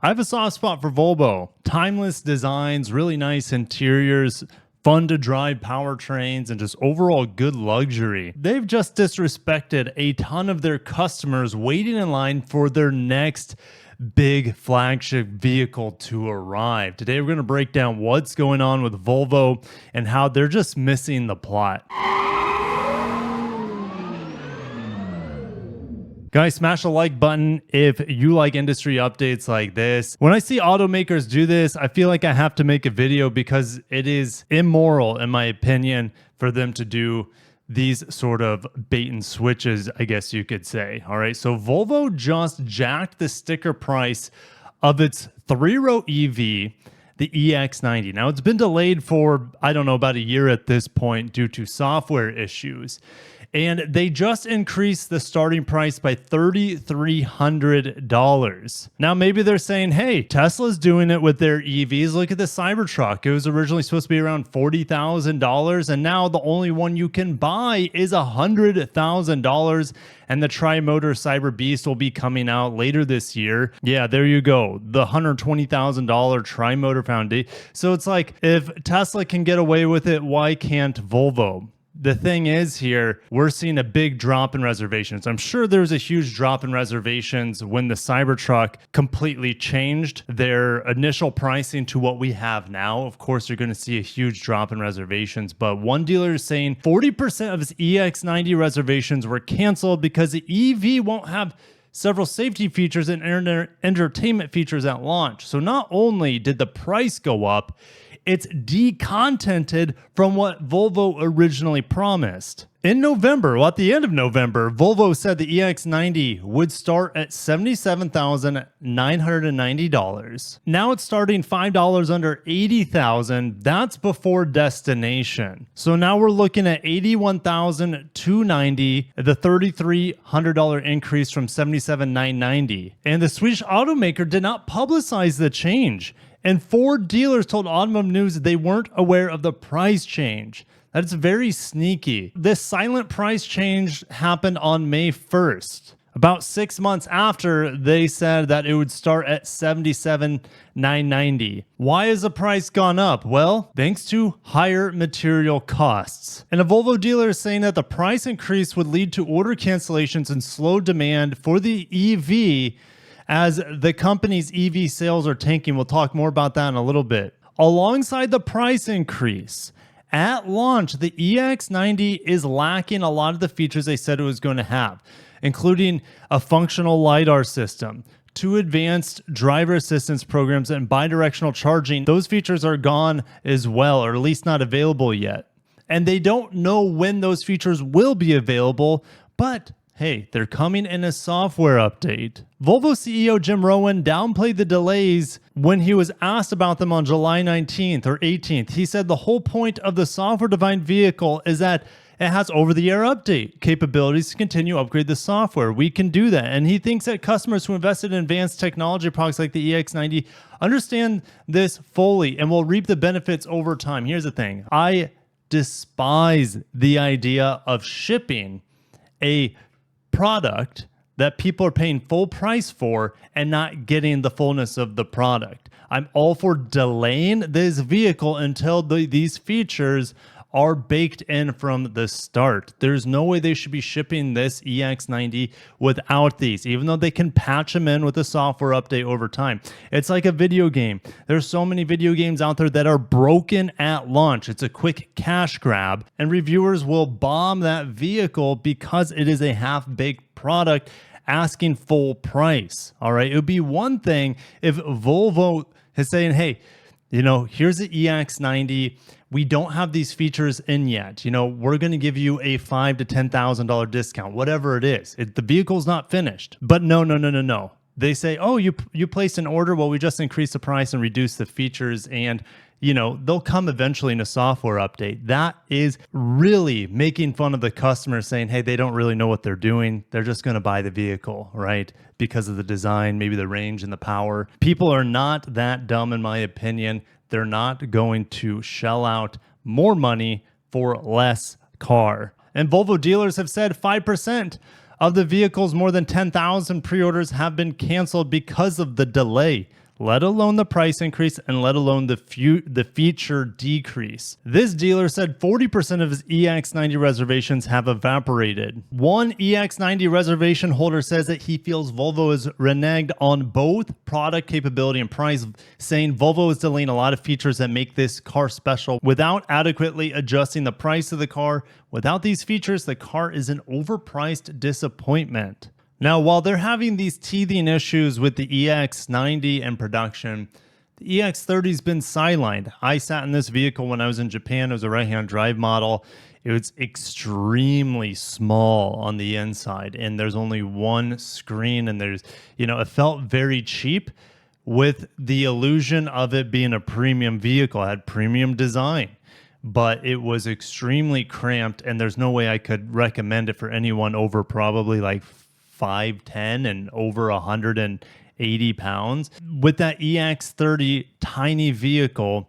I have a soft spot for Volvo. Timeless designs, really nice interiors, fun to drive powertrains, and just overall good luxury. They've just disrespected a ton of their customers waiting in line for their next big flagship vehicle to arrive. Today we're going to break down what's going on with Volvo and how they're just missing the plot. Guys, smash the like button if you like industry updates like this. When I see automakers do this, I feel like I have to make a video because it is immoral, in my opinion, for them to do these sort of bait and switches, I guess you could say. All right, so Volvo just jacked the sticker price of its three-row EV, the EX90. Now, it's been delayed for, I don't know, about a year at this point due to software issues. And they just increased the starting price by $3,300. Now, maybe they're saying, hey, Tesla's doing it with their EVs. Look at the Cybertruck. It was originally supposed to be around $40,000. And now the only one you can buy is $100,000. And the Tri-Motor Cyber Beast will be coming out later this year. Yeah, there you go. The $120,000 Tri-Motor Foundation. So it's like, if Tesla can get away with it, why can't Volvo? The thing is here, we're seeing a big drop in reservations. I'm sure there was a huge drop in reservations when the Cybertruck completely changed their initial pricing to what we have now. Of course, you're going to see a huge drop in reservations, but one dealer is saying 40% of his EX90 reservations were canceled because the EV won't have several safety features and entertainment features at launch. So not only did the price go up, it's decontented from what Volvo originally promised. In November, well, at the end of November, Volvo said the EX90 would start at $77,990. Now it's starting $5 under $80,000. That's before destination. So now we're looking at $81,290, the $3,300 increase from $77,990. And the Swedish automaker did not publicize the change. And Ford dealers told Automotive News they weren't aware of the price change. That's very sneaky. This silent price change happened on May 1st. About 6 months after they said that it would start at $77,990. Why has the price gone up? Well, thanks to higher material costs. And a Volvo dealer is saying that the price increase would lead to order cancellations and slow demand for the EV as the company's EV sales are tanking. We'll talk more about that in a little bit. Alongside the price increase, at launch, the EX90 is lacking a lot of the features they said it was going to have, including a functional LiDAR system, 2 advanced driver assistance programs, and bidirectional charging. Those features are gone as well, or at least not available yet. And they don't know when those features will be available, but hey, they're coming in a software update. Volvo CEO Jim Rowan downplayed the delays when he was asked about them on July 19th or 18th. He said the whole point of the software-defined vehicle is that it has over-the-air update capabilities to continue to upgrade the software. We can do that. And he thinks that customers who invested in advanced technology products like the EX90 understand this fully and will reap the benefits over time. Here's the thing. I despise the idea of shipping a product that people are paying full price for and not getting the fullness of the product. I'm all for delaying this vehicle until these features are baked in from the start. There's no way they should be shipping this EX90 without these, even though they can patch them in with a software update over time. It's like a video game. There's so many video games out there that are broken at launch. It's a quick cash grab, and reviewers will bomb that vehicle because it is a half-baked product asking full price. All right, it would be one thing if Volvo is saying, hey, here's the EX90. We don't have these features in yet. We're going to give you a $5,000 to $10,000 discount, whatever it is. The vehicle's not finished. But no. They say, oh, you placed an order. Well, we just increased the price and reduced the features, and they'll come eventually in a software update. That is really making fun of the customer, saying, hey, they don't really know what they're doing. They're just going to buy the vehicle, right? Because of the design, maybe the range and the power. People are not that dumb, in my opinion. They're not going to shell out more money for less car. And Volvo dealers have said 5% of the vehicles more than 10,000 pre-orders have been canceled because of the delay. let alone the price increase and let alone the feature decrease. This dealer said 40% of his EX90 reservations have evaporated. One EX90 reservation holder says that he feels Volvo is reneged on both product capability and price, saying Volvo is delaying a lot of features that make this car special without adequately adjusting the price of the car. Without these features, the car is an overpriced disappointment. Now, while they're having these teething issues with the EX90 and production, the EX30's been sidelined. I sat in this vehicle when I was in Japan. It was a right-hand drive model. It was extremely small on the inside, and there's only one screen, and it felt very cheap with the illusion of it being a premium vehicle. It had premium design, but it was extremely cramped, and there's no way I could recommend it for anyone over probably like 5'10" and over 180 pounds. With that EX30 tiny vehicle,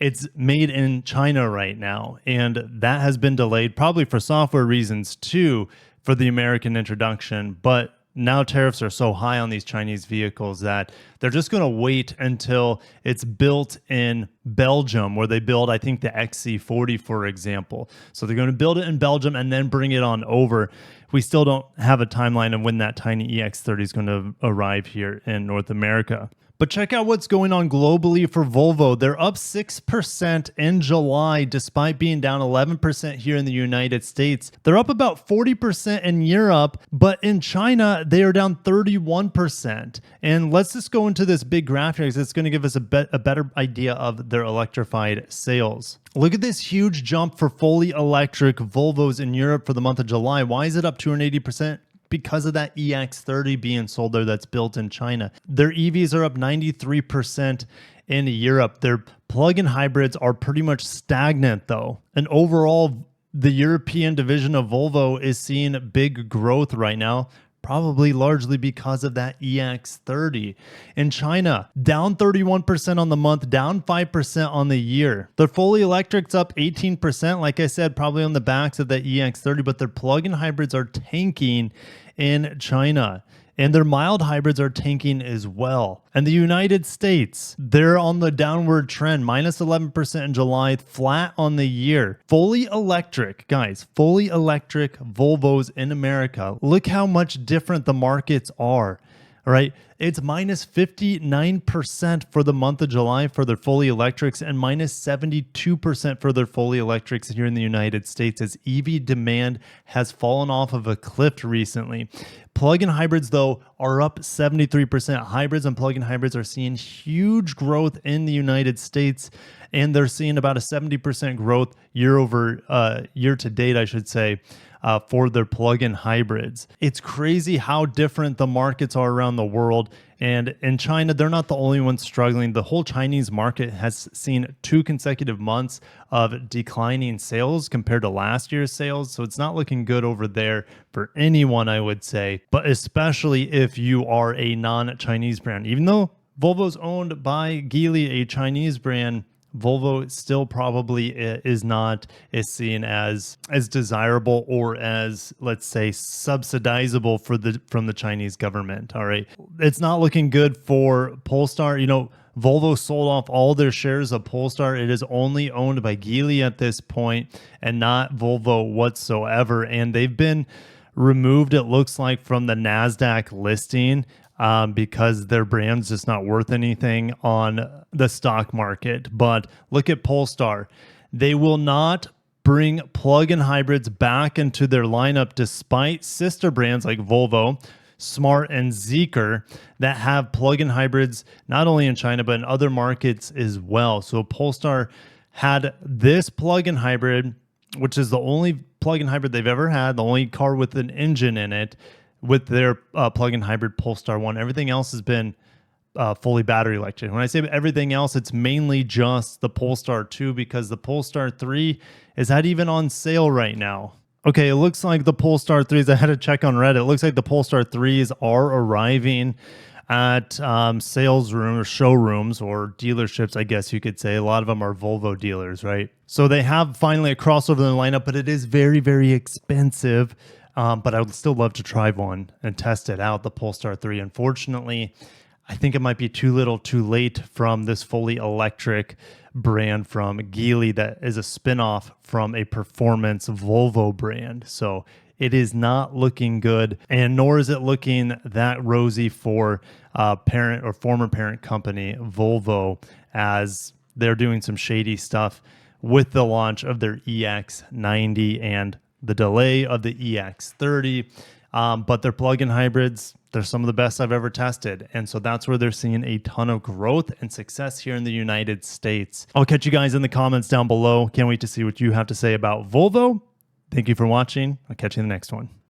it's made in China right now, and that has been delayed probably for software reasons too for the American introduction. But now tariffs are so high on these Chinese vehicles that they're just going to wait until it's built in Belgium, where they build, I think, the XC40, for example. So they're going to build it in Belgium and then bring it on over. We still don't have a timeline of when that tiny EX30 is going to arrive here in North America. But check out what's going on globally for Volvo. They're up 6% in July, despite being down 11% here in the United States. They're up about 40% in Europe, but in China, they are down 31%. And let's just go into this big graph here, because it's going to give us a better idea of their electrified sales. Look at this huge jump for fully electric Volvos in Europe for the month of July. Why is it up 280%? Because of that EX30 being sold there that's built in China. Their EVs are up 93% in Europe. Their plug-in hybrids are pretty much stagnant though. And overall, the European division of Volvo is seeing big growth right now, probably largely because of that EX30. In China, down 31% on the month, down 5% on the year. Their fully electric's up 18%, like I said, probably on the backs of that EX30, but their plug-in hybrids are tanking in China. And their mild hybrids are tanking as well. And the United States, they're on the downward trend, minus 11% in July, flat on the year. Fully electric, guys, fully electric Volvos in America. Look how much different the markets are. All right, it's minus 59% for the month of July for their fully electrics and minus 72% for their fully electrics here in the United States, as EV demand has fallen off of a cliff recently. Plug-in hybrids, though, are up 73%. Hybrids and plug-in hybrids are seeing huge growth in the United States, and they're seeing about a 70% growth year to date, I should say, for their plug-in hybrids. It's crazy how different the markets are around the world. And in China, they're not the only ones struggling. The whole Chinese market has seen 2 consecutive months of declining sales compared to last year's sales. So it's not looking good over there for anyone, I would say, but especially if you are a non-Chinese brand. Even though Volvo's owned by Geely, a Chinese brand, Volvo still probably is seen as desirable or as, let's say, subsidizable from the Chinese government. All right, it's not looking good for Polestar. Volvo sold off all their shares of Polestar. It is only owned by Geely at this point and not Volvo whatsoever. And they've been removed, it looks like, from the NASDAQ listing because their brand's just not worth anything on the stock market. But look at Polestar. They will not bring plug-in hybrids back into their lineup despite sister brands like Volvo, Smart, and Zeekr that have plug-in hybrids not only in China but in other markets as well. So Polestar had this plug-in hybrid, which is the only plug-in hybrid they've ever had, the only car with an engine in it, with their plug-in hybrid Polestar 1. Everything else has been fully battery electric. When I say everything else, it's mainly just the Polestar 2, because the Polestar 3 is not even on sale right now. Okay, it looks like the Polestar 3s, I had to check on Reddit, it looks like the Polestar 3s are arriving at sales rooms or showrooms or dealerships, I guess you could say. A lot of them are Volvo dealers, right? So they have finally a crossover in the lineup, but it is very, very expensive. But I would still love to try one and test it out, the Polestar 3. Unfortunately, I think it might be too little too late from this fully electric brand from Geely that is a spinoff from a performance Volvo brand. So it is not looking good, and nor is it looking that rosy for parent or former parent company Volvo, as they're doing some shady stuff with the launch of their EX90 and the delay of the EX30. But their plug-in hybrids, they're some of the best I've ever tested. And so that's where they're seeing a ton of growth and success here in the United States. I'll catch you guys in the comments down below. Can't wait to see what you have to say about Volvo. Thank you for watching. I'll catch you in the next one.